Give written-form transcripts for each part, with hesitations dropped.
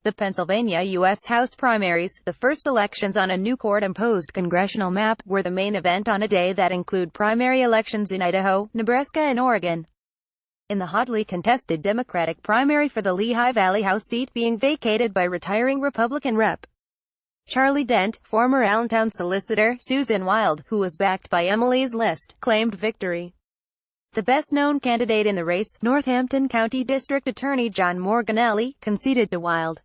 The Pennsylvania U.S. House primaries, the first elections on a new court-imposed congressional map, were the main event on a day that include primary elections in Idaho, Nebraska and Oregon. In the hotly contested Democratic primary for the Lehigh Valley House seat being vacated by retiring Republican Rep. Charlie Dent, former Allentown solicitor Susan Wild, who was backed by Emily's List, claimed victory. The best-known candidate in the race, Northampton County District Attorney John Morganelli, conceded to Wild.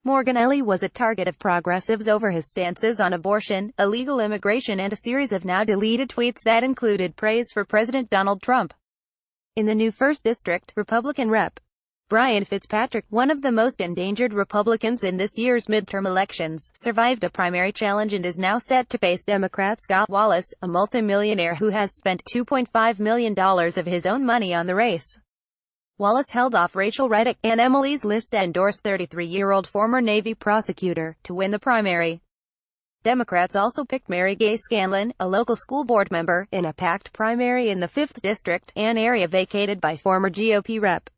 Morganelli was a target of progressives over his stances on abortion, illegal immigration and a series of now-deleted tweets that included praise for President Donald Trump. In the new 1st District, Republican Rep. Brian Fitzpatrick, one of the most endangered Republicans in this year's midterm elections, survived a primary challenge and is now set to face Democrat Scott Wallace, a multimillionaire who has spent $2.5 million of his own money on the race. Wallace held off Rachel Reddick, and Emily's List endorsed 33-year-old former Navy prosecutor, to win the primary. Democrats also picked Mary Gay Scanlon, a local school board member, in a packed primary in the 5th District, an area vacated by former GOP Rep.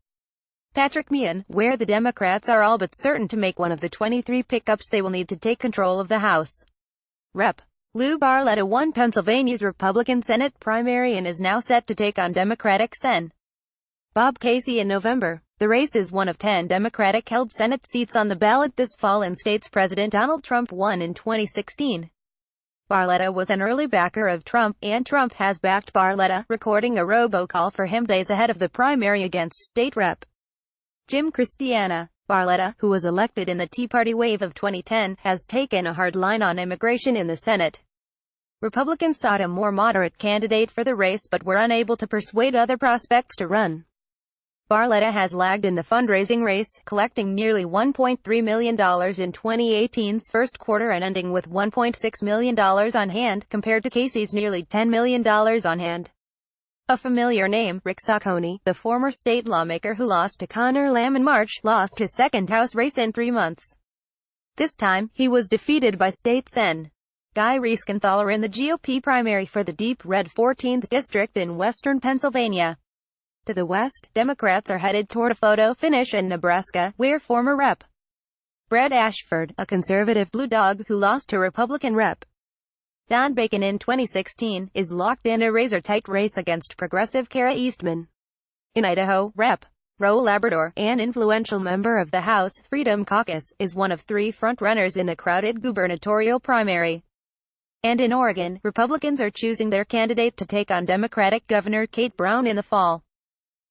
Patrick Meehan, where the Democrats are all but certain to make one of the 23 pickups they will need to take control of the House. Rep. Lou Barletta won Pennsylvania's Republican Senate primary and is now set to take on Democratic Sen. Bob Casey in November. The race is one of 10 Democratic-held Senate seats on the ballot this fall in states President Donald Trump won in 2016. Barletta was an early backer of Trump, and Trump has backed Barletta, recording a robocall for him days ahead of the primary against State Rep. Jim Christiana. Barletta, who was elected in the Tea Party wave of 2010, has taken a hard line on immigration in the Senate. Republicans sought a more moderate candidate for the race but were unable to persuade other prospects to run. Barletta has lagged in the fundraising race, collecting nearly $1.3 million in 2018's first quarter and ending with $1.6 million on hand, compared to Casey's nearly $10 million on hand. A familiar name, Rick Saccone, the former state lawmaker who lost to Conor Lamb in March, lost his second House race in 3 months. This time, he was defeated by State Sen. Guy Reschenthaler in the GOP primary for the deep red 14th District in western Pennsylvania. To the west, Democrats are headed toward a photo finish in Nebraska, where former Rep. Brad Ashford, a conservative blue dog who lost to Republican Rep. Don Bacon in 2016, is locked in a razor-tight race against progressive Kara Eastman. In Idaho, Rep. Ro Labrador, an influential member of the House Freedom Caucus, is one of 3 frontrunners in the crowded gubernatorial primary. And in Oregon, Republicans are choosing their candidate to take on Democratic Governor Kate Brown in the fall.